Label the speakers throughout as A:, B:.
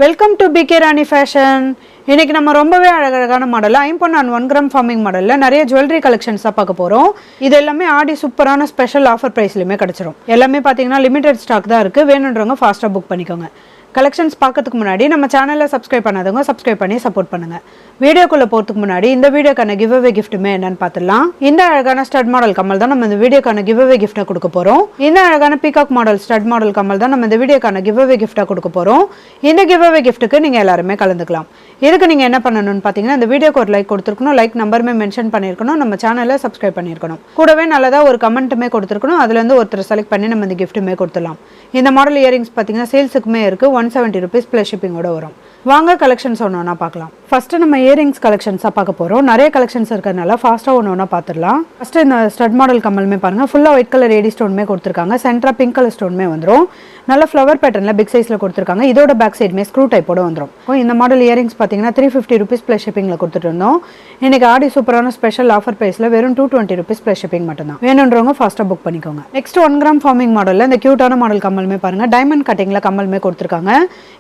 A: Welcome to PK Rani fashion. இன்னைக்கு நம்ம ரொம்பவே அழகான மாடல் 5.1 கிராம் ஃபார்மிங் மாடலில் நிறைய ஜுவல்லரி கலெக்ஷன்ஸாக பார்க்க போகிறோம். இது எல்லாமே ஆடி சூப்பரான ஸ்பெஷல் ஆஃபர் ப்ரைஸ்லையுமே கிடச்சிரும். எல்லாமே பார்த்தீங்கன்னா லிமிடெட் ஸ்டாக் தான் இருக்குது. வேணுன்றவங்க ஃபாஸ்ட்டாக புக் பண்ணிக்கோங்க. கலெக்ஷன்ஸ் பார்க்கறதுக்கு முன்னாடி நம்ம சேனலில் சப்ஸ்கிரைப் பண்ணாதவங்க சப்ஸ்கிரைப் பண்ணி சப்போர்ட் பண்ணுங்கள். வீடியோக்குள்ளே போகிறதுக்கு முன்னாடி இந்த வீடியோக்கான கிவ் அவே கிஃப்ட்டுமே என்னன்னு பார்த்துடலாம். இந்த அழகான ஸ்டட் மாடல் கம்மல் தான் நம்ம இந்த வீடியோக்கான கிவ் அவே கிஃப்ட்டை கொடுக்க போகிறோம். இந்த அழகான பீகாக் மாடல் ஸ்டட் மாடல் கம்மல் தான் நம்ம இந்த வீடியோக்கான கிவ் அவே கிஃப்ட்டாக கொடுக்க போகிறோம். இந்த கிவ் அவே கிஃப்ட்டுக்கு நீங்கள் எல்லாருமே கலந்துக்கலாம். இதுக்கு நீங்கள் என்ன பண்ணணும்னு பார்த்தீங்கன்னா, இந்த வீடியோக்கு ஒரு லைக் கொடுத்துருக்கணும், லைக் நம்பருமே மென்ஷன் பண்ணியிருக்கணும், நம்ம சேனலில் சப்ஸ்கிரைப் பண்ணியிருக்கணும், கூடவே நல்லதாக ஒரு கமெண்ட்டுமே கொடுத்துருக்கணும். அதுலேருந்து ஒருத்தர் செலக்ட் பண்ணி நம்ம இந்த கிஃப்ட்டுமே கொடுத்துடலாம். இந்த மாடல் இயரிங்ஸ் பார்த்தீங்கன்னா சேல்ஸுக்குமே இருக்குது. 170 rupees ப்ளஸ் ஷிப்பிங்கோட வரும். வாங்க கலெக்ஷன்ஸ் ஒன்று ஒன்றா பார்க்கலாம். ஃபஸ்ட்டு நம்ம இயரிங்ஸ் கலெக்ஷன்ஸாக பார்க்க போகிறோம். நிறைய கலெக்ஷன்ஸ் இருக்கிறதுனால ஃபாஸ்ட்டாக ஒன்று ஒன்றா பார்த்துடலாம். ஃபஸ்ட்டு இந்த ஸ்டட் மாடல் கம்மலுமே பாருங்கள், ஃபுல்லாக ஒயிட் கலர் ஏடி ஸ்டோனுமே கொடுத்துருக்காங்க. சென்டராக பிங்க் கலர் ஸ்டோனுமே வந்துடும். நல்ல ஃப்ளவர் பேட்டர்னில் பிக் சைஸில் கொடுத்துருக்காங்க. இதோட பேக் சைடுமே ஸ்க்ரூ டைப்போட வந்துடும். இந்த மாடல் இயரிங்ஸ் பார்த்தீங்கன்னா 350 rupees ப்ளஸ் ஷிப்பிங்கில் கொடுத்துட்டு இருந்தோம். இன்றைக்கி ஆடி சூப்பரான ஸ்பெஷல் ஆஃபர் ப்ரைஸில் வெறும் 220 rupees ப்ளஸ் ஷிப்பிங் மட்டும்தான். வேணுன்றவங்க ஃபாஸ்ட்டாக புக் பண்ணிக்கோங்க. நெக்ஸ்ட் 1 கிராம் ஃபார்மிங் மாடலில் இந்த க்யூட்டான மாடல் கம்மலுமே பாருங்கள், டைமண்ட் கட்டிங்கில் கம்மலுமே கொடுத்துருக்காங்க.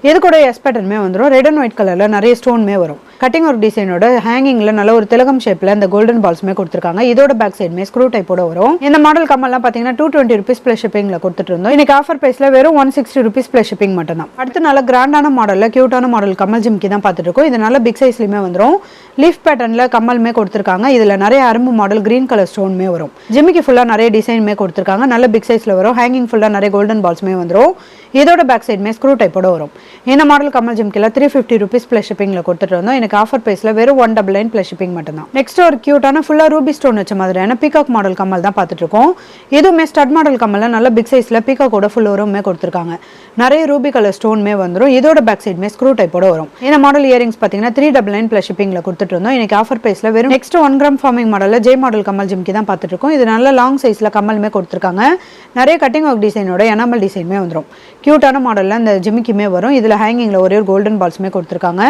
A: இது கூட எஸ் பேட்டர்னுமே வந்துடும். ரெட் அண்ட் ஒயிட் கலரில் நிறைய ஸ்டோன்மே வரும். கட்டிங் ஒரு டிசைனோட ஹேங்கிங்கில் நல்ல ஒரு திலகம் ஷேப்பில் இந்த கோல்டன் பால்ஸுமே கொடுத்துருக்காங்க. இதோட பேக் சைடுமே ஸ்க்ரூ டைப்போட வரும். இந்த மாடல் கம்மல்லாம் பார்த்தீங்கன்னா 220 rupees ப்ளஸ் ஷிப்பிங்கில் கொடுத்துட்டு இருந்தோம். இன்னைக்கு ஆஃபர் ப்ரைஸில் வெறும் 160 rupees ப்ளஸ் ஷிப்பிங் மட்டும் தான். அடுத்து நல்ல கிராண்டான மாடலில் க்யூட்டான மாடல் கம்மல் ஜிம்கி தான் பார்த்துட்டு இருக்கோம். இது நல்ல பிக் சைஸ்லையுமே வந்துடும். லீஃப் பேட்டர்னில் கம்மலுமே கொடுத்துருக்காங்க. இதில் நிறைய அரும்பு மாடல் கிரீன் கலர் ஸ்டோனுமே வரும். ஜிம்மிக்கு ஃபுல்லாக நிறைய டிசைனுமே கொடுத்துருக்காங்க. நல்ல பிக் சைஸில் வரும். ஹேங்கிங் ஃபுல்லாக நிறைய கோல்டன் பால்ஸுமே வந்துடும். இதோட பேக் சைடுமே ஸ்க்ரூ டைப்போட வரும். இந்த மாடல் கம்மல் ஜிம்கில் 350 rupees ப்ளஸ் ஷிப்பிங்கில் கொடுத்துட்டு இருந்தோம். எனக்கு ஆஃபர் ப்ரைஸில் வெறும் 199 ப்ளஸ் ஷிப்பிங் மட்டும் தான். நெக்ஸ்ட் ஒரு க்யூட்டான ஃபுல்லாக ரூபி ஸ்டோன் வச்ச மாதிரியான பீகாக் மாடல் கம்மல் தான் பார்த்துட்டு இருக்கோம். இதுவுமே ஸ்டட் மாடல் கம்மலில் நல்ல பிக் சைஸில் பீகாக்கோட ஃபுல் வருமே கொடுத்துருக்காங்க. நிறைய ரூபி கலர் ஸ்டோன்மே வந்துடும். இதோட பேக் சைடுமே ஸ்க்ரூ டைப்போட வரும். இந்த மாடல் இயரிங்ஸ் பார்த்தீங்கன்னா 399 ப்ளஸ் ஷிப்பிங்கில் கொடுத்துட்டு இருந்தோம். எனக்கு ஆஃபர் ப்ரைஸில் வெறும் நெக்ஸ்ட் 1 கிராம் ஃபார்மிங் மாடலில் ஜே மாடல் கம்மல் ஜிம்கி தான் பார்த்துட்டு இருக்கோம். இது நல்ல லாங் சைஸில் கம்மலுமே கொடுத்துருக்காங்க. நிறைய கட்டிங் ஒர்க் டிசைனோட எனாமல் டிசைனுமே வந்துடும். க்யூட்டான மாடலில் இந்த ஜிமிக்குமே வரும். இதில் ஹேங்கிங்கில் ஒரே ஒரு கோல்டன் பால்ஸுமே கொடுத்துருக்காங்க.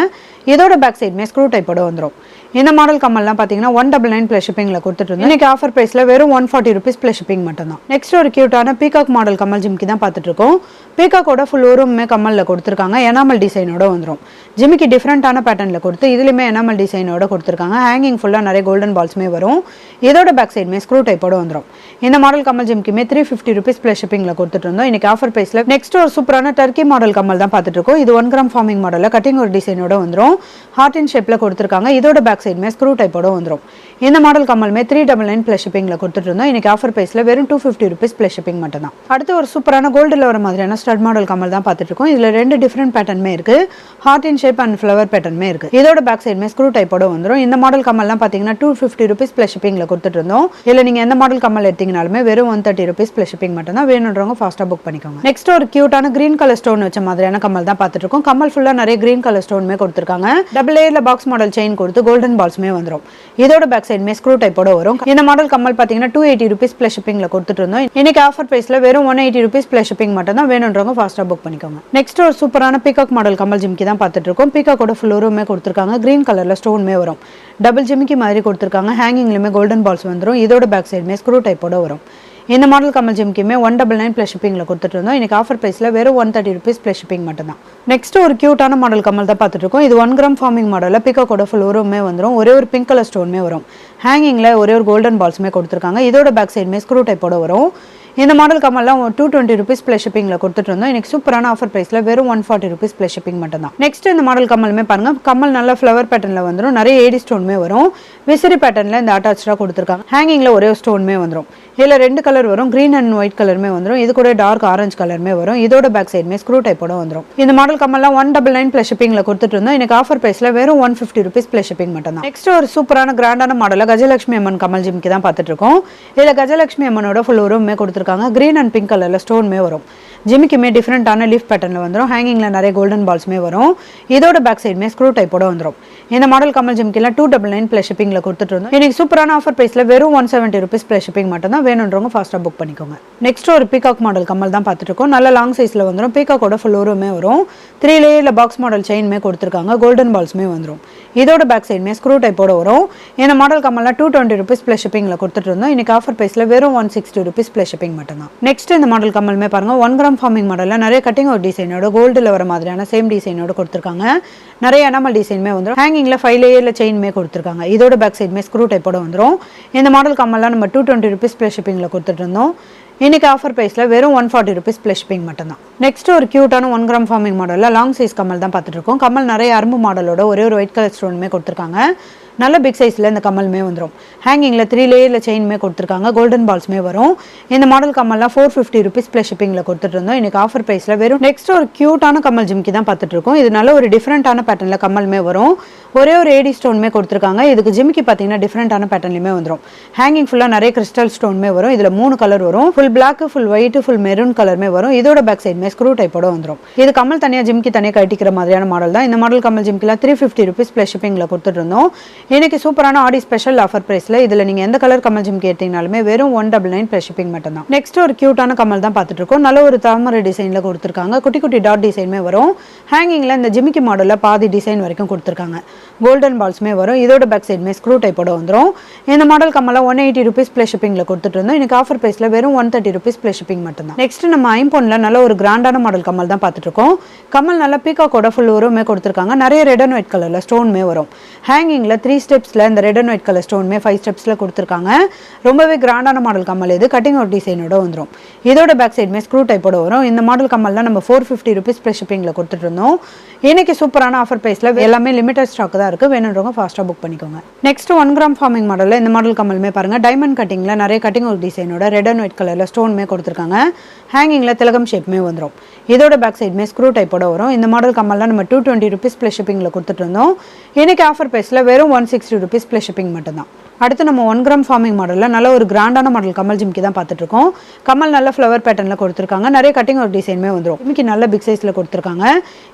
A: இதோட பேக் சைடுமே ஸ்க்ரூ டைப்போட வந்துடும். இந்த மாடல் கம்மல்லாம் பார்த்தீங்கன்னா 199 ப்ளஸ் ஷிப்பிங்கில் கொடுத்துட்டு இருந்தோம். இன்னைக்கு ஆஃபர் ப்ரைஸில் வெறும் 140 rupees ப்ளஸ் ஷிப்பிங் மட்டும் தான். நெக்ஸ்ட் ஒரு க்யூட்டான பீகாக் மாடல் கம்மல் ஜிம்கி தான் பார்த்துட்டு இருக்கோம். பீகாக்கோட ஃபுல் ஓருமே கம்மலில் கொடுத்துருக்காங்க. எனாமல் டிசைனோட வந்துடும். ஜிமிக்கு டிஃப்ரெண்டான பேட்டர்னில் கொடுத்து இதுலையுமே எனாமல் டிசைனோட கொடுத்துருக்காங்க. ஹேங்கிங் ஃபுல்லாக நிறைய கோல்டன் பால்ஸுமே வரும். இதோட பேக் சைடுமே ஸ்க்ரூ டைப்போட வந்துடும். இந்த மாடல் கம்மல் ஜிம்கிமே 350 rupees ப்ளஸ் ஷிப்பிங்கில் கொடுத்துட்டு இருந்தோம். இன்னைக்கு ஆஃபர் ப்ரைஸில் நெக்ஸ்ட் ஒரு சூப்பரான டர்க்கி மாடல் கம்மல் தான் பார்த்துட்டு இருக்கோம். இது 1 கிராம் ஃபார்மிங் மாடலில் கட்டிங் ஒரு டிசைனோட வந்துடும். ஹார்ட் இன் ஷேப்பில் கொடுத்துருக்காங்க. இதோட பேக் சைடுமே ஸ்க்ரூ டைப்போட வந்துடும். இந்த மாடல் கம்மலுமே 399 ப்ளஸ் ஷிப்பிங்கில் கொடுத்துட்டு இருந்தோம். இன்னைக்கு ஆஃபர் ப்ரைஸில் வெறும் 250 rupees ப்ளஸ் ஷிப்பிங் மட்டும் தான். அடுத்து ஒரு சூப்பரான கோல்டில் வர மாதிரியான ஸ்டட் மாடல் கம்மல் தான் பார்த்துட்டு இருக்கோம். இதில் 2 டிஃப்ரெண்ட் பேட்டர்னுமே இருக்குது. Heart in shape and flower பேட்டர்னுமே இருக்குது. இதோட பேக் சைடுமே ஸ்க்ரூ டைப்போட வந்துடும். இந்த மாடல் கம்மல்லாம் பார்த்தீங்கன்னா 250 rupees ப்ளஸ் ஷிப்பிங்கில் கொடுத்துட்டு இருந்தோம். இல்லை நீங்கள் எந்த மாடல் கம்மல் எடுத்தீங்கனாலுமே வெறும் 130 rupees ப்ளஸ் ஷிப்பிங் மட்டும் தான். வேணுன்றவங்க ஃபாஸ்ட்டாக புக் பண்ணிக்கோங்க. நெக்ஸ்ட் ஒரு க்யூட்டான கிரீன் கலர் ஸ்டோன் வச்ச மாதிரியான கம்மல் தான் பார்த்துட்டு இருக்கோம். கம்மல் ஃபுல்லாக நிறைய கிரீன் கலர் ஸ்டோனுமே கொடுத்துருக்காங்க. டபுள் ஏல பாக்ஸ் மாடல் செயின் கொடுத்து கோல்டன் பால்ஸுமே வந்துடும். இதோட பேக் சைடுமே ஸ்க்ரூ டைப்போட வரும். இந்த மாடல் கம்மல் பார்த்தீங்கன்னா 280 rupees ப்ளஸ் ஷிப்பிங்கில் கொடுத்துட்டு இருந்தோம். இன்னைக்கு ஆஃபர் ப்ரைஸில் வெறும் 180 rupees ப்ளஸ் ஷிப்பிங் மட்டும் தான். வேணுன்றவங்க ஃபாஸ்ட்டாக புக் பண்ணிக்கோங்க. நெக்ஸ்ட் ஒரு சூப்பரான பீகாக் மாடல் கம்மல் ஜிம்கி தான் பார்த்துட்டு இருக்கோம். பீகாக்கோட ஃபுல் ஓருமே கொடுத்துருக்காங்க. கிரீன் கலரில் ஸ்டோனுமே வரும். டபுள் ஜிமிக்கி மாதிரி கொடுத்துருக்காங்க. ஹேங்கிங்லையுமே கோல்டன் பால்ஸ் வந்துடும். இதோட பேக் சைடுமே ஸ்க்ரூ டைப்போட வரும். இந்த மாடல் கம்மல் ஜிம்கியுமே 199 ப்ளஸ் ஷிப்பிங்கில் கொடுத்துட்டு இருந்தோம். இன்னைக்கு ஆஃபர் ப்ரைஸில் வெறும் 130 rupees ப்ளஸ் ஷிப்பிங் மட்டும் தான். நெக்ஸ்ட் ஒரு க்யூட்டான மாடல் கம்மல் தான் பார்த்துட்டு இருக்கோம். இது 1 கிராம் ஃபார்மிங் மாடலில் பீகாக்கோட ஃபுல் ஓருமே வந்துடும். ஒரே ஒரு பிங்க் கலர் ஸ்டோனுமே வரும். ஹேங்கிங்கில் ஒரே ஒரு கோல்டன் பால்ஸுமே கொடுத்துருக்காங்க. இதோட பேக் சைடுமே ஸ்க்ரூ டைப்போட வரும். இந்த மாடல் கம்மல்லாம் 220 rupees ப்ளஸ் ஷிப்பிங்கில் கொடுத்துட்டு இருந்தோம். இன்னைக்கு சூப்பரான ஆஃபர் ப்ரைஸில் வெறும் 140 rupees ப்ளஸ் ஷிப்பிங் மட்டும் தான். நெக்ஸ்ட் இந்த மாடல் கம்மலுமே பாருங்க, கம்மல் நல்ல ஃப்ளவர் பேட்டர்னில் வந்துடும். நிறைய ஏடி ஸ்டோனுமே வரும். விசிறி பேட்டர்னில் இந்த அட்டாச்சாக கொடுத்துருக்காங்க. ஹேங்கிங்கில் ஒரே ஸ்டோனுமே வந்துடும். இதில் 2 கலர் வரும். கிரீன் அண்ட் ஒயிட் கலருமே வந்துடும். இது கூட டார்க் ஆரஞ்சு கலருமே வரும். இதோட பேக் சைடுமே ஸ்க்ரூ டைப்போட வந்துடும். இந்த மாடல் கம்மல்லாம் 199 ப்ளஸ் ஷிப்பிங்கில் கொடுத்துட்டு இருந்தோம். எனக்கு ஆஃபர் ப்ரைஸில் வெறும் 150 rupees ப்ளஸ் ஷிப்பிங் மட்டும் தான். நெக்ஸ்ட் ஒரு சூப்பரான கிராண்டான மாடலில் கஜலட்சுமி அம்மன் கம்மல் ஜிம்கி தான் பார்த்துட்டு இருக்கோம். இதில் கஜலட்சுமி அம்மனோட ஃபுல் ஓருமே கொடுத்துருக்காங்க. கிரீன் அண்ட் பிங்க் கலரில் ஸ்டோனுமே வரும். ஜிமிக்குமே டிஃப்ரெண்டான லீஃப் பேட்டர்னில் வந்துடும். ஹேங்கிங்கில் நிறைய கோல்டன் பால்ஸுமே வரும். இதோட பேக் சைடுமே ஸ்க்ரூ டைப்போட வந்துடும். இந்த மாடல் கம்மல் ஜிம்கிலாம் 299 ப்ளஸ் ஷிப்பிங்கில் கொடுத்துட்டு இருந்தோம். இன்னைக்கு சூப்பரான ஆஃபர் ப்ரைஸில் வெறும் 170 rupees ப்ளஸ் ஷிப்பிங் மட்டும் தான். வேணுன்றவங்க ஃபாஸ்ட்டாக புக் பண்ணிக்கோங்க. நெக்ஸ்ட் ஒரு பீகாக் மாடல் கம்மல் தான் பார்த்துட்டு இருக்கோம். நல்ல லாங் சைஸில் வந்துடும். பீகாக்கோட ஃபுல் ஓருமே வரும். 3 லேயரில் பாக்ஸ் மாடல் செயின்மே கொடுத்துருக்காங்க. கோல்டன் பால்ஸுமே வந்துடும். இதோட பேக் சைடுமே ஸ்க்ரூ டைப்போட வரும். இந்த மாடல் கம்மல்லாம் 220 rupees ப்ளஸ் ஷிப்பிங்கில் கொடுத்துட்டு இருந்தோம். இன்னைக்கு ஆஃபர் ப்ரைஸில் வெறும் 160 rupees ப்ளஸ் ஷிப்பிங் மட்டும்தான். நெக்ஸ்ட் இந்த மாடல் கம்மலுமே பாருங்க 1 கிராம் ஃபார்மிங் மாடலில் நிறைய கட்டிங் ஒரு டிசைனோட கோல்டில் வர மாதிரியான சேம் டிசைனோட கொடுத்துருக்காங்க. நிறைய எனாமல் டிசைனுமே வந்துடும். ஹேங்கிங்கில் 5 லேயரில் செயின்மே கொடுத்துருக்காங்க. இதோட பேக் சைடுமே ஸ்க்ரூ டைப்போட வந்துடும். இந்த மாடல் கம்மல்லாம் நம்ம 220 rupees ப்ளஸ் ஷிப்பிங்கில் கொடுத்துட்டு இருந்தோம். இன்னைக்கு ஆஃபர் ப்ரைஸில் வெறும் 140 rupees ப்ளஸ் ஷிப்பிங் மட்டும்தான். நெக்ஸ்ட் ஒரு கியூட்டான 1 கிராம் ஃபார்மிங் மாடலில் லாங் சைஸ் கம்மல் தான் பார்த்துட்டு இருக்கோம். கம்மல் நிறைய அரும்பு மாடலோட ஒரே ஒரு ஒயிட் கலர் ஸ்டோனுமே கொடுத்துருக்காங்க. நல்ல பிக் சைஸில் இந்த கம்மலுமே வந்துடும். ஹேங்கிங்கில் 3 லேயரில் செயின்மே கொடுத்துருக்காங்க. கோல்டன் பால்ஸுமே வரும். இந்த மாடல் கம்மல்லாம் 450 rupees ப்ளஸ் ஷிப்பிங்கில் கொடுத்துட்டு இருந்தோம். இன்னைக்கு ஆஃபர் ப்ரைஸில் வெறும் நெக்ஸ்ட் ஒரு கியூட்டான கம்மல் ஜிம்கி தான் பார்த்துட்டு இருக்கோம். இது நல்ல ஒரு டிஃப்ரெண்டான பேட்டர்னில் கம்மலுமே வரும். ஒரே ஒரு ஏடி ஸ்டோனுமே கொடுத்துருக்காங்க. இதுக்கு ஜிம்கி பார்த்தீங்கன்னா டிஃப்ரெண்டான பேட்டர்லையுமே வந்துடும். ஹேங்கிங் ஃபுல்லாக நிறைய கிறிஸ்டல் ஸ்டோனுமே வரும். இதில் 3 கலர் வரும். Full black, full white, full maroon கலருமே வரும். இதோட பேக் சைடுமே ஸ்க்ரூ டைப்போட வந்துடும். இது கம்மல் தனியாக ஜிம்கி தனியாக கட்டிக்கிற மாதிரியான மாடல் தான். இந்த மாடல் கம்மல் ஜிம்கிலாம் 350 rupees ப்ளஸ் ஷிப்பிங்கில் கொடுத்துட்டு இருந்தோம். இன்னைக்கு சூப்பரான ஆடி ஸ்பெஷல் ஆஃபர் பிரைஸ்ல இதுல நீங்க எந்த கலர் கமல் ஜிம் கேட்டீங்கனாலுமே வெறும் 199 ப்ளஸ் ஷிப்பிங் மட்டும் தான். நெக்ஸ்ட் ஒரு கியூட்டான கமல் தான் பார்த்துட்டு இருக்கோம். நல்ல ஒரு தாமரை டிசைன்ல கொடுத்துருக்காங்க. குட்டி குட்டி டாட் டிசைனுமே வரும். ஹேங்கிங்ல இந்த ஜிமிக்கி மாடல்ல பாதி டிசைன் வரைக்கும் கொடுத்துருக்காங்க. கோல்டன் பால்ஸ்மே வரும். இதோட பேக் சைடுமே ஸ்க்ரூ டைப்போட வந்துடும். இந்த மாடல் கம்மல 180 rupees ப்ளஸ் ஷிப்பிங்ல கொடுத்துட்டு இருந்தோம். இன்னைக்கு ஆஃபர் பிரைஸ்ல வெறும் 130 rupees ப்ளஸ் ஷிப்பிங் மட்டும் தான். நெக்ஸ்ட் நம்ம ஐம்போன்ல நல்ல ஒரு கிராண்டான மாடல் கமல் தான் பார்த்துட்டு இருக்கோம். கமல் நல்ல பீகாக்கோட ஃபுல் ஒருமே கொடுத்துருக்காங்க. நிறைய ரெட் அண்ட் ஒயிட் கலர்ல ஸ்டோன்மே வரும். ஹேங்கிங்ல 3 ஸ்டெப்ஸ்ல இந்த ரெட் அண்ட் ஒயிட் கலர் ஸ்டோன்மே 5 ஸ்டெப்ஸ்ல கொடுத்துருக்காங்க. ரொம்பவே கிராண்டான மாடல் கம்மல் இது. கட்டிங் ஒரு டிசைனோட வந்துடும். இதோட பேக் சைடுமே ஸ்க்ரூ டைப்போட வரும். இந்த மாடல் கம்மல்லாம் நம்ம 450 rupees ப்ளஸ் ஷிப்பிங்ல கொடுத்துட்டு இருந்தோம். இன்னைக்கு சூப்பரான ஆஃபர் பிரைஸ்ல எல்லாமே லிமிடெட் ஸ்டாக் தான் இருக்கு. வேணுன்றவங்க ஃபாஸ்ட்டாக புக் பண்ணிக்கோங்க. நெக்ஸ்ட் 1 கிராம் ஃபார்மிங் மாடலில் இந்த மாடல் கம்மலுமே பாருங்க டைமண்ட் கட்டிங்ல நிறைய கட்டிங் ஒரு டிசைனோட ரெட் அண்ட் ஒயிட் கலர்ல ஸ்டோன்மே கொடுத்துருக்காங்க. ஹேங்கிங்ல திலகம் ஷேப்மே வந்துடும். இதோட பேக் சைடுமே ஸ்க்ரூ டைப்போட வரும். இந்த மாடல் கம்மல்லாம் நம்ம 220 rupees ப்ளஸ் ஷிப்பிங்ல கொடுத்துட்டு இருந்தோம். இன்னைக்கு ஆஃபர் பிரைஸ்ல வெறும் 160 rupees ப்ளஸ் ஷிப்பிங் மட்டும் தான். அடுத்து நம்ம 1 கிராம் ஃபார்மிங் மாடலில் நல்ல ஒரு கிராண்டான மாடல் கமல் ஜிம்கி தான் பார்த்துட்டு இருக்கோம். கமல் நல்ல ஃப்ளவர் பேட்டர்னில் கொடுத்துருக்காங்க. நிறைய கட்டிங் ஒரு டிசைனுமே வந்துடும். ஜிம்கி நல்ல பிக் சைஸில் கொடுத்துருக்காங்க.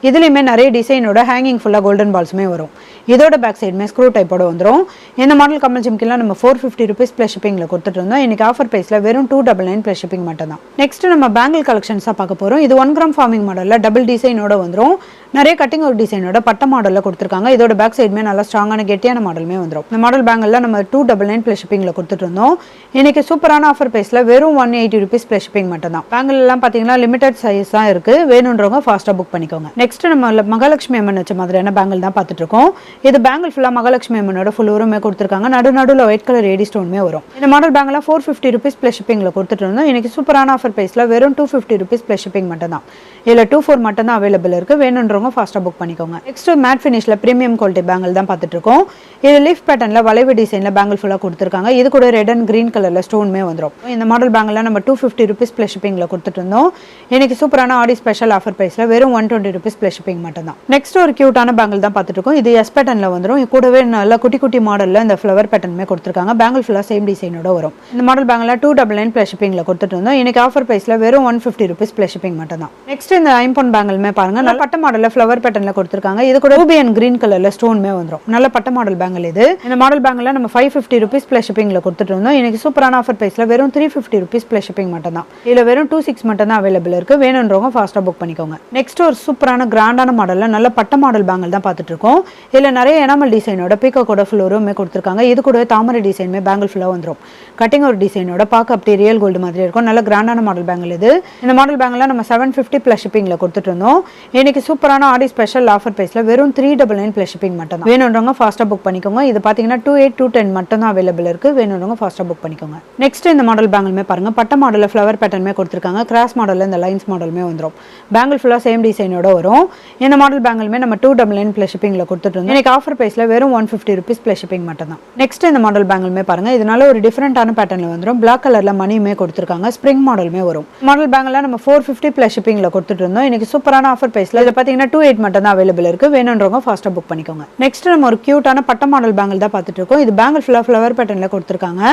A: இதுலேயுமே நிறைய டிசைனோட ஹேங்கிங் ஃபுல்லாக கோல்டன் பால்ஸுமே வரும். இதோட பேக் சைடுமே ஸ்க்ரூ டைப்போட வந்துடும். இந்த மாடல் கமல் ஜிம்கிலாம் நம்ம 450 rupees ப்ளஸ் ஷிப்பிங்கில் கொடுத்துட்டு இருந்தோம். இன்னைக்கு ஆஃபர் ப்ரைஸில் வெறும் 299 ப்ளஸ் ஷிப்பிங் மட்டும் தான். நெக்ஸ்ட் நம்ம பேங்கிள் கலெக்ஷன்ஸாக பார்க்க போகிறோம். இது 1 கிராம் ஃபார்மிங் மாடலில் டபுள் டிசைனோட வந்துடும். நிறைய கட்டிங் ஒரு டிசைனோட பட்ட மாடலில் கொடுத்துருக்காங்க. இதோட பேக் சைடுமே நல்லா ஸ்ட்ராங்கான கெட்டியான மாடலுமே வந்துடும். இந்த மாடல் பேங்கில் நம்ம 299 ப்ளஸ் ஷிப்பிங்ல கொடுத்துட்டு இருந்தோம். இன்னைக்கு சூப்பரான ஆஃபர் பிரைஸ்ல வெறும் 180 rupees ப்ளஸ் ஷிப்பிங் மட்டும் தான். பேங்கிள் எல்லாம் பாத்தீங்கன்னா லிமிடெட் சைஸ் தான் இருக்கு. வேணுன்றவங்க ஃபாஸ்டா புக் பண்ணிக்கோங்க. நெக்ஸ்ட் நம்ம மகாலட்சுமி அம்மன் வச்ச மாதிரியான பேங்கிள் தான் பார்த்துட்டு இருக்கோம். இது பேங்கிள் ஃபுல்லா மகாலட்சுமி அம்மனோட ஃபுல் உருமே கொடுத்துருக்காங்க. நடுவில் ஒயிட் கலர் ஏடி ஸ்டோனுமே வரும். இந்த மாடல் பேங்கில் 450 rupees ப்ளஸ் ஷிப்பிங்ல கொடுத்துட்டு இருந்தோம். இன்னைக்கு சூப்பரான ஆஃபர் பிரைஸ்ல வெறும் 250 rupees ப்ளஸ் ஷிப்பிங் மட்டும் தான். இல்ல 24 மட்டும் தான் அவைலபிள் இருக்கு. வேணுன்றவங்க ஃபாஸ்டா புக் பண்ணிக்கோங்க. நெக்ஸ்ட் மேட் ஃபினிஷ்ல பிரீமியம் குவாலிட்டி பேங்கிள் தான் பார்த்துட்டு இருக்கோம். இது லீஃப் பேட்டர்ன்ல வளைவு டிசைன்ல பேங்கிள் ஃபுல்லா கொடுத்துருக்காங்க. இது கூட ரெட் அண்ட் கிரீன் கலர்ல ஸ்டோன்மே வந்துடும். இந்த மாடல் பேங்கில் நம்ம 250 rupees ப்ளஸ் ஷிப்பிங்ல கொடுத்துட்டு இருந்தோம். இன்னைக்கு சூப்பரான ஆடி ஸ்பெஷல் ஆஃபர் பிரைஸ்ல வெறும் 120 rupees ப்ளஸ் ஷிப்பிங் மட்டும் தான். நெக்ஸ்ட் ஒரு கியூட்டான பேங்கிள் தான் பார்த்துட்டு இருக்கோம். இது எஸ் பேட்டர்ன்ல வந்துடும். இது கூடவே நல்ல குட்டி குட்டி மாடல்ல இந்த ஃப்ளவர் பேட்டர்னுமே கொடுத்துருக்காங்க. பேங்கிள் ஃபுல்லா சேம் டிசைனோட வரும். இந்த மாடல் பேங்கில் 299 ப்ளஸ் ஷிப்பிங்ல கொடுத்துட்டு இருந்தோம். இன்னைக்கு ஆஃபர் பிரைஸ்ல வெறும் 150 rupees ப்ளஸ் ஷிப்பிங் மட்டும் தான். நெக்ஸ்ட் இந்த ஐம்பொன் பேங்கிள்மே பாருங்க. நல்ல பட்ட மாடல்ல ஃப்ளவர் பேட்டர்ன்ல கொடுத்துருக்காங்க. இது கூட ரூபி அண்ட் கிரீன் கலர்ல ஸ்டோன்மே வந்துடும். நல்ல பட்ட மாடல் பேங்கிள் இது. இந்த மாடல் பேங்கில் நம்ம 550 rupees ப்ளஸ் ஷிப்பிங்ல கொடுத்துட்டு இருந்தோம். இன்னைக்கு சூப்பரான ஆஃபர் பிரைஸ்ல வெறும் 350 rupees ப்ளஸ் ஷிப்பிங் மட்டும் தான். இதுல வெறும் 26 மட்டும் தான் அவைலபிள் இருக்கு. வேணுன்றவங்க ஃபாஸ்டா புக் பண்ணிக்கோங்க. நெக்ஸ்ட் ஒரு சூப்பரான கிராண்டான மாடல்ல நல்ல பட்ட மாடல் பேங்கிள் தான் பார்த்துட்டு இருக்கோம். இதுல நிறைய எனாமல் டிசைனோட பீகாக்கோட ஃபுல் ஒருமே கொடுத்துருக்காங்க. இது கூட தாமரை டிசைனுமே பேங்கிள் ஃபுல்லா வந்துடும். கட்டிங் ஒரு டிசைனோட பார்க்க அப்படியே ரியல் கோல்டு மாதிரி இருக்கும். நல்ல கிராண்டான மாடல் பேங்கிள் இது. இந்த மாடல் பேங்கில் நம்ம 750 ப்ளஸ் ஷிப்பிங்ல கொடுத்துட்டு இருந்தோம். இன்னைக்கு சூப்பரான ஆடி ஸ்பெஷல் ஆஃபர் பிரைஸ்ல வெறும் 399 ப்ளஸ் ஷிப்பிங் மட்டும் தான். வேணுன்றவங்க ஃபாஸ்டா புக் பண்ணிக்கோங்க. இது பாத்தீங்கன்னா 28 210 மட்டும் தான் அவைலபிள் இருக்கு. வேணுன்றவங்க ஃபாஸ்டா புக் பண்ணிக்கோங்க. நெக்ஸ்ட் இந்த மாடல் பேங்கிள்மே பாருங்க. பட்ட மாடல்ல ஃப்ளவர் பேட்டர்னுமே கொடுத்துருக்காங்க. கிராஸ் மாடல்ல இந்த லைன்ஸ் மாடலுமே வந்துடும். பேங்கிள் ஃபுல்லா சேம் டிசைனோட வரும். இந்த மாடல் பேங்கிள்மே நம்ம 299 ப்ளஸ் ஷிப்பிங்ல கொடுத்துட்டு இருந்தோம். இன்னைக்கு ஆஃபர் பிரைஸ்ல வெறும் 150 rupees ப்ளஸ் ஷிப்பிங் மட்டும் தான். நெக்ஸ்ட் இந்த மாடல் பேங்கிள்மே பாருங்க. இதனால ஒரு டிஃபரெண்டான பேட்டர்ன்ல வந்துடும். பிளாக் கலர்ல மணியுமே கொடுத்துருக்காங்க. ஸ்ப்ரிங் மாடலுமே வரும். மாடல் பேங்கில் நம்ம 450 ப்ளஸ் ஷிப்பிங்ல கொடுத்துட்டு இருந்தோம். இன்னைக்கு சூப்பரான ஆஃபர் பிரைஸ்ல இதுல பாத்தீங்கன்னா 28 மட்டும் தான் அவைலபிள் இருக்கு. வேணுன்றவங்க ஃபாஸ்டா புக் பண்ணிக்கோங்க. நெக்ஸ்ட் நம்ம ஒரு கியூட்டான பட்ட மாடல் பேங்கிள் தான் பார்த்துட்டு இருக்கோம். இது பேங்கிள் ஃபுல்லா ஃப்ளவர் பேட்டர்ன்ல கொடுத்துருக்காங்க.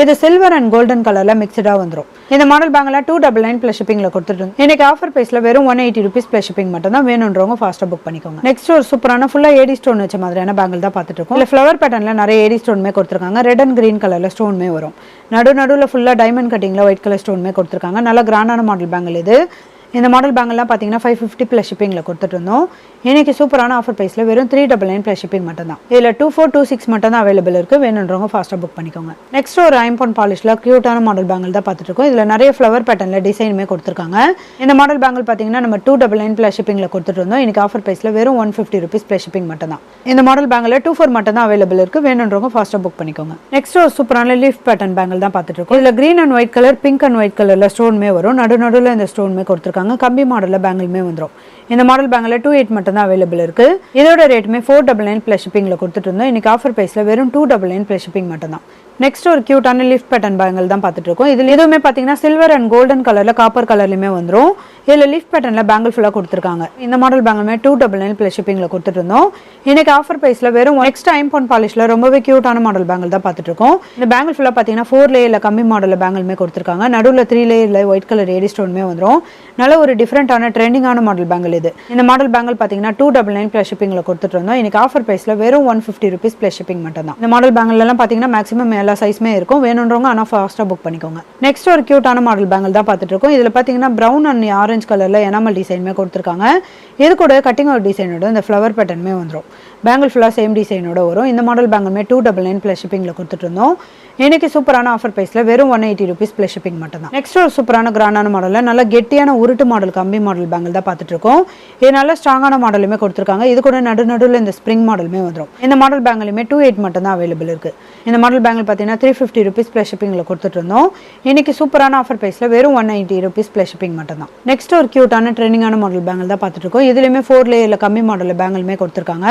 A: இது சில்வர் அண்ட் கோல்டன் கலர்ல மிக்சடா வந்துரும். இந்த மாடல் பேங்கில் 299 பிளஸ் ஷிப்பிங்ல கொடுத்துட்டு இன்னைக்கு ஆஃபர் பிரைஸ்ல வெறும் 180 ரூபீஸ் பிளஸ் ஷிப்பிங் மட்டும் தான். வேணும்ன்றவங்க ஃபாஸ்டா புக் பண்ணிக்கோங்க. நெக்ஸ்ட் ஒரு சூப்பரான ஃபுல்லா ஏடி ஸ்டோன் வச்ச மாதிரியான பேங்கிள் தான் பார்த்துட்டு இருக்கோம். இல்ல ஃப்ளவர் பேட்டர்ன்ல நிறைய ஏடி ஸ்டோன்மே கொடுத்துருக்காங்க. ரெட் அண்ட் கிரீன் கலர்ல ஸ்டோன்மே வரும். நடுவுல ஃபுல்லா டைமண்ட் கட்டிங்ல ஒயிட் கலர் ஸ்டோன்மே கொடுத்துருக்காங்க. நல்ல கிராண்டான மாடல் பேங்கிள் இது. இந்த மாடல் பேங்கெல்லாம் பார்த்தீங்கன்னா 550 ப்ளஸ் ஷிப்பிங்கில் கொடுத்துட்டு இருந்தோம். இன்னைக்கு சூப்பரான ஆஃபர் ப்ரைஸில் வெறும் 399 ப்ளஸ் ஷிப்பிங் மட்டும் தான். இதில் 2426 மட்டும் தான் அவைலபிள் இருக்குது. வேணுன்றவங்க ஃபாஸ்ட்டாக புக் பண்ணிக்கோங்க. நெக்ஸ்ட் ஒரு ஐம்பொன் பாலிஷில் க்யூட்டான மாடல் பேங்கிள் தான் பார்த்துட்டு இருக்கோம். இதில் நிறைய ஃப்ளவர் பேட்டர்னில் டிசைனுமே கொடுத்துருக்காங்க. இந்த மாடல் பேங்கிள் பார்த்தீங்கன்னா நம்ம 299 ப்ளஸ் ஷிப்பிங்கில் கொடுத்துட்டு இருந்தோம். இன்னைக்கு ஆஃபர் ப்ரைஸில் வெறும் 150 ரூபீஸ் ப்ளஸ் ஷிப்பிங் மட்டும் தான். இந்த மாடல் பேங்கில் 24 மட்டும் தான் அவைலபிள் இருக்குது. வேணுன்றவங்க ஃபாஸ்ட்டாக புக் பண்ணிக்கோங்க. நெக்ஸ்ட் ஒரு சூப்பரான லீஃப் பேட்டர்ன் பேங்கிள் தான் பார்த்துட்டு இருக்கோம். இதில் green and white colour, pink and white கலரில் ஸ்டோன்மே வரும். நடுவில் இந்த ஸ்டோன்மே கொடுத்துருக்காங்க. கம்பி மாடலில் பேங்கிள்மே வந்துடும். இந்த மாடல் பேங்கில் 28 மட்டும் தான் அவைலபிள் இருக்கு. இதோட ரேட்டுமே 499 பிளஸ் ஷிப்பிங்ல கொடுத்துட்டு இருந்தோம். இன்னைக்கு ஆஃபர் பிரைஸ்ல வெறும் 299 பிளஸ் ஷிப்பிங் மட்டும் தான். நெக்ஸ்ட் ஒரு கியூட்டான லீஃப் பேட்டர்ன் பேங்கிள் தான் பார்த்துட்டு இருக்கோம். இதில் எதுவுமே பார்த்தீங்கன்னா சில்வர் அண்ட் கோல்டன் கலர்ல காப்பர் கலர்லையுமே வந்துடும். இதில் லீஃப் பேட்டர்ல பேங்கிள் ஃபுல்லாக கொடுத்துருக்காங்க. இந்த மாடல் பேங்கிள்மே 299 பிளஸ் ஷிப்பிங்ல கொடுத்துட்டு இருந்தோம். இன்னைக்கு ஆஃபர் பிரைஸ்ல வெறும் நெக்ஸ்ட் ஐம்பொன் பாலிஷ்ல ரொம்பவே கியூட்டான மாடல் பேங்கிள் தான் பார்த்துட்டு இருக்கோம். இந்த பேங்கிள் ஃபுல்லாக பார்த்தீங்கன்னா 4 லேயர்ல கம்மி மாடலில் பேங்கிள்மே கொடுத்துருக்காங்க. நடுவில் 3 லேயர்ல ஒயிட் கலர் ஏடி ஸ்டோன்மே வந்துடும். நல்ல ஒரு டிஃப்ரெண்டான ட்ரெண்டிங்கான மாடல் பேங்கிள் இது. இந்த மாடல் பேங்கிள் பார்த்தீங்கன்னா 299 பிளஸ் ஷிப்பிங்ல கொடுத்துட்டு இருந்தோம். இன்னைக்கு ஆஃபர் பிரைஸ்ல வெறும் 150 ரூபீஸ் பிளஸ் ஷிப்பிங் மட்டும் தான். இந்த மாடல் பேங்கிள் எல்லாம் பார்த்தீங்கன்னா மேக்ஸிமம் எல்லா சைஸ்மே இருக்கும். வேணுன்றவங்க ஆனால் ஃபாஸ்ட்டாக புக் பண்ணிக்கோங்க. நெக்ஸ்ட் ஒரு கியூட்டான மாடல் பேங்கிள் தான் பார்த்துட்டு இருக்கோம். இதில் பார்த்தீங்கன்னா ப்ரௌன் அண்ட் ஆரஞ்சு கலரில் எனாமல் டிசைனுமே கொடுத்துருக்காங்க. இது கூட கட்டிங் அவுட் டிசைனோட இந்த ஃப்ளவர் பேட்டர்னுமே வந்துடும். பேங்கிள் ஃபுல்லாக சேம் டிசைனோட வரும். இந்த மாடல் பேங்கிள்மே 299 பிளஸ் ஷிப்பிங்கில் கொடுத்துட்டு இருந்தோம். இன்னைக்கு சூப்பரான ஆஃபர் பிரைஸில் வெறும் 180 ரூபீஸ் பிளஸ் ஷிப்பிங் மட்டும் தான். நெக்ஸ்ட் ஒரு சூப்பரான கிராண்டான மாடலில் நல்ல கெட்டியான உருட்டு மாடல் கம்பி மாடல் பேங்கிள் தான் பார்த்துட்டு இருக்கோம். இது நல்ல ஸ்ட்ராங்கான மாடலுமே கொடுத்துருக்காங்க. இது கூட நடுவில் இந்த ஸ்ப்ரிங் மாடலுமே வந்துடும். இந்த மாடல் பேங்கிலுமே 28 மட்டும் தான் அவைலபிள் இருக்கு. இந்த மாடல் பேங்கிள் பார்த்தீங்கன்னா 350 ரூபீஸ் பிளஸ் ஷிப்பிங்கில் கொடுத்துட்டு இருந்தோம். இன்னைக்கு சூப்பரான ஆஃபர் பிரைஸில் வெறும் 180 ரூபீஸ் பிளஸ் ஷிப்பிங் மட்டும் தான். நெக்ஸ்ட் ஒரு கியூட்டான ட்ரெண்டிங்கான மாடல் பேங்கிள் தான் பார்த்துட்டு இருக்கோம். இதுலையுமே 4 லேயர்ல கம்மி மாடலில் பேங்கிளுமே கொடுத்துருக்காங்க.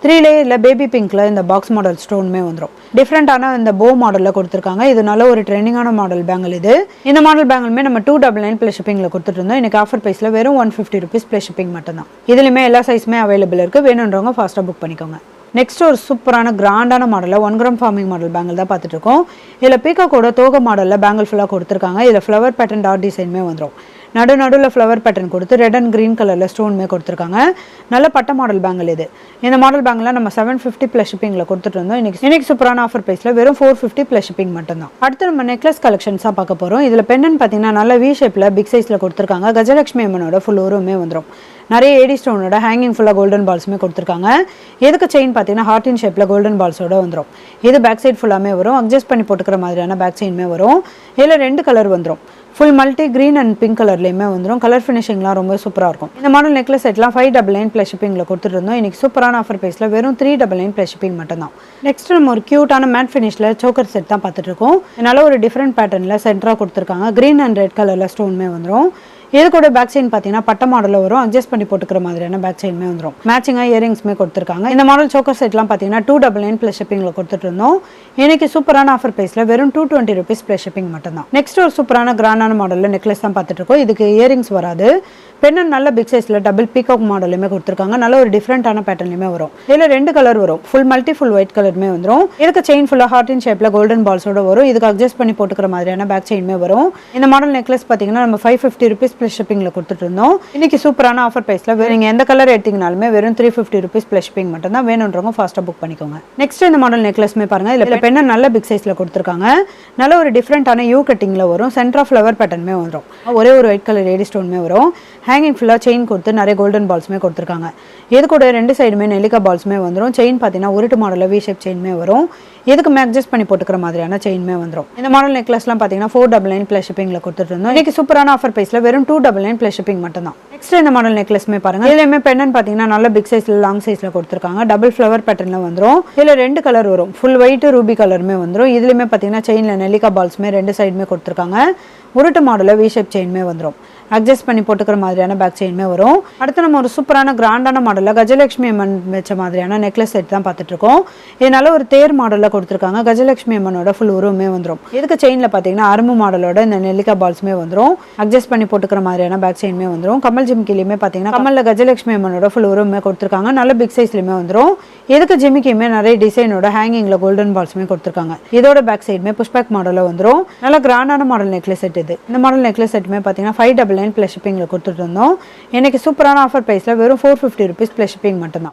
A: 3 லேயர்ல பேபி பிங்க்ல இந்த பாக்ஸ் மாடல் ஸ்டோன்மே வந்துடும். டிஃப்ரெண்டான இந்த போ மாடலில் கொடுத்துருக்காங்க. இது நல்ல ஒரு ட்ரெண்டிங்கான மாடல் பேங்கிள் இது. இந்த மாடல் பேங்கிளுமே நம்ம 299 பிளஸ் ஷிப்பிங்ல கொடுத்துட்டு இருந்தோம். இன்னைக்கு ஆஃபர் பிரைஸ்ல வெறும் 150 ரூபீஸ் பிளஸ் ஷிப்பிங் மட்டும் தான். இதுலையுமே எல்லா சைஸுமே அவைலபிள் இருக்கு. வேணுன்றவங்க ஃபாஸ்ட்டாக புக் பண்ணிக்கோங்க. நெக்ஸ்ட் ஒரு சூப்பரான கிராண்டான மாடலில் 1 கிராம் ஃபார்மிங் மாடல் பேங்கிள் தான் பார்த்துட்டு இருக்கோம். இதில் பீகாக்கோட தோகை மாடலில் பேங்கிள் ஃபுல்லாக கொடுத்துருக்காங்க. இதில் ஃப்ளவர் பேட்டர்ன் டாட் டிசைனுமே வந்துடும். நடுவில் ஃப்ளவர் பேட்டர்ன் கொடுத்து ரெட் அண்ட் கிரீன் கலரில் ஸ்டோன்மே கொடுத்துருக்காங்க. நல்ல பட்ட மாடல் பேங்கிள் இது. இந்த மாடல் பேங்கில் நம்ம 750 பிளஸ் ஷிப்பிங்கில் கொடுத்துட்டு இருந்தோம். இன்னைக்கு சூப்பரான ஆஃபர் பிரைஸில் வெறும் 450 பிளஸ் ஷிப்பிங் மட்டும் தான். அடுத்து நம்ம நெக்லஸ் கலெக்ஷன்ஸாக பார்க்க போகிறோம். இதில் பெண்ணன் பார்த்தீங்கன்னா நல்ல வி ஷேப்பில் பிக் சைஸில் கொடுத்துருக்காங்க. கஜலட்சுமி அம்மனோட ஃபுல் உருவமே வந்துடும். நிறைய ஏடி ஸ்டோனோட ஹேங்கிங் ஃபுல்லாக கோல்டன் பால்ஸுமே கொடுத்துருக்காங்க. எதுக்கு செயின் பார்த்தீங்கன்னா ஹார்ட் இன் ஷேப்பில் கோல்டன் பால்ஸோட வந்துடும். இது பேக் சைட் ஃபுல்லாமே வரும். அட்ஜஸ்ட் பண்ணி போட்டுக்கிற மாதிரியான பேக் செயின்மே வரும். இதில் 2 கலர் வந்துடும். Full multi green and pink கலர்லையுமே வந்துடும். கலர் ஃபினிஷிங்லாம் ரொம்ப சூப்பராக இருக்கும். இந்த மாடல் நெக்லஸ் செட்லாம் 599 பிளஸ் ஷிப்பிங்கில் கொடுத்துட்டு இருந்தோம். இன்னைக்கு சூப்பரான ஆஃபர் பிரைஸில் வெறும் 399 பிளஸ் ஷிப்பிங் மட்டும் தான். நெக்ஸ்ட் நம்ம ஒரு கியூட்டான மேட் ஃபினிஷில் சோக்கர் செட் தான் பார்த்துட்டு இருக்கோம். நல்ல ஒரு டிஃப்ரெண்ட் பேட்டர்னில் சென்டராக கொடுத்துருக்காங்க. கிரீன் அண்ட் ரெட் கலரில் ஸ்டோன்மே வந்துடும். இது கூட பேக் செயின் பார்த்தீங்கன்னா பட்ட மாடலில் வரும். அட்ஜஸ்ட் பண்ணி போட்டுக்கிற மாதிரியான பேக் செயின்மே வந்துடும். மேட்சிங்காக இயரிங்ஸ்மே கொடுத்துருக்காங்க. இந்த மாடல் சோக்கர் செட்லாம் பார்த்தீங்கன்னா 299 பிளஸ் ஷிப்பிங்கில் கொடுத்துட்டு இருந்தோம். இன்னைக்கு சூப்பரான ஆஃபர் பிரைஸில் வெறும் 220 ரூபீஸ் பிளஸ் ஷிப்பிங் மட்டும் தான். நெக்ஸ்ட் ஒரு சூப்பரான கிராண்டான மாடலில் நெக்லஸ் தான் பார்த்துட்டு இருக்கோம். இதுக்கு இயரிங்ஸ் வராது. பெண்ணன் நல்ல பிக் சைஸில் டபுள் பீகாக் மாடலுமே கொடுத்துருக்காங்க. நல்ல ஒரு டிஃப்ரெண்டான பேட்டர்லையுமே வரும். இதில் 2 கலர் வரும். ஃபுல் மல்டி ஃபுல் ஒயிட் கலருமே வந்துடும். இதுக்கு செயின் ஃபுல்லாக ஹார்ட் இன் ஷேப்பில் கோல்டன் பால்ஸோட வரும். இதுக்கு அட்ஜஸ்ட் பண்ணி போட்டுக்கிற மாதிரியான பேக் செயின்மே வரும். இந்த மாடல் நெக்லஸ் பார்த்தீங்கன்னா நம்ம 550 ரூபீஸ் பிளஸ் ஷிப்பிங்கில் கொடுத்துட்டு இருந்தோம். இன்னைக்கு சூப்பரான ஆஃபர் பிரைஸ்ல நீங்க எந்த கலர் எடுத்தீங்கனாலுமே வெறும் 350 ரூபீஸ் பிளஸ் ஷிப்பிங் மட்டும் தான். வேணுன்றவங்க ஃபாஸ்ட்டாக புக் பண்ணிக்கோங்க. நெக்ஸ்ட் இந்த மாடல் நெக்லஸ்மே பாருங்க. இதில் பெண்ணை நல்ல பிக் சைஸ்ல கொடுத்துருக்காங்க. நல்ல ஒரு டிஃப்ரெண்டான யூ கட்டிங்ல வரும். சென்டர் ஃப்ளவர் பேட்டர்னுமே வந்துடும். ஒரே ஒரு ஒயிட் கலர் ஏடி ஸ்டோன்மே வரும். ஹேங்கிங் ஃபுல்லாக செயின் கொடுத்து நிறைய கோல்டன் பால்ஸுமே கொடுத்துருக்காங்க. இது கூட 2 சைடுமே நெல்லிக்காய் பால்ஸுமே வந்துடும். செயின் பார்த்தீங்கன்னா உருட்டு மாடலில் வி ஷேப் செயின்மே வரும். இதுக்கு அட்ஜஸ்ட் பண்ணி போட்டுக்கிற மாதிரியான செயின்மே வந்துடும். இந்த மாடல் நெக்லஸ்லாம் பார்த்தீங்கன்னா 499 பிளஸ் ஷிப்பிங்கில் கொடுத்துட்டு இருந்தோம். இன்னைக்கு சூப்பரான ஆஃபர் பிரைஸில் வெறும் 299 பிளஸ் ஷிப்பிங் மட்டும் தான். நெக்ஸ்ட் இந்த மாடல் நெக்லஸ்மே பாருங்க. இதுலயுமே பெண்ணன் பார்த்தீங்கன்னா நல்ல பிக் சைஸ்ல லாங் சைஸ்ல கொடுத்துருக்காங்க. டபுள் ஃப்ளவர் பேட்டர்ன்ல வந்துடும். இதில் 2 கலர் வரும். ஃபுல் ஒயிட் ரூபி கலருமே வந்துடும். இதுலயுமே பார்த்தீங்கன்னா செயின்ல நெல்லிக்காய் பால்ஸுமே 2 சைடுமே கொடுத்துருக்காங்க. உருட்டு மாடலில் வி ஷேப் செயின்மே வந்துடும். அட்ஜஸ்ட் பண்ணி போட்டுக்கிற மாதிரியான பேக் செயினுமே வரும். அடுத்து நம்ம ஒரு சூப்பரான கிராண்டான மாடலில் கஜலட்சுமி அம்மன் வச்ச மாதிரியான நெக்லஸ் செட் தான் பார்த்துட்டு இருக்கோம். இதனால ஒரு தேர் மாடலில் கொடுத்துருக்காங்க. கஜலட்சுமி அம்மனோட ஃபுல் உருவமே வந்துடும். இதுக்கு செயினில் பார்த்தீங்கன்னா அரும்பு மாடலோட இந்த நெல்லிக்காய் பால்ஸுமே வந்துடும். அட்ஜஸ்ட் பண்ணி போட்டுக்கிற மாதிரியான பேக் செயினுமே வந்துடும். கமல் ஜிமிக்கிலையுமே பார்த்தீங்கன்னா கமலில் கஜலட்சுமி அம்மனோட ஃபுல் உருவமே கொடுத்துருக்காங்க. நல்ல பிக் சைஸ்லையுமே வந்துடும். இதுக்கு ஜிமிக்கியுமே நிறைய டிசைனோட ஹேங்கிங்கில் கோல்டன் பால்ஸுமே கொடுத்துருக்காங்க. இதோட பேக் சைடுமே புஷ்பேக் மாடலில் வந்துடும். நல்ல கிராண்டான மாடல் நெக்லஸ் செட் இது. இந்த மாடல் நெக்லஸ் செட்டுமே பார்த்தீங்கன்னா 599 ப்ளஸ் ஷிப்பிங்கில் கொடுத்துட்டு இருந்தோம். இன்னைக்கு சூப்பரான ஆஃபர் ப்ரைஸில் வெறும் 450 rupees ப்ளஸ் ஷிப்பிங் மட்டும்தான்.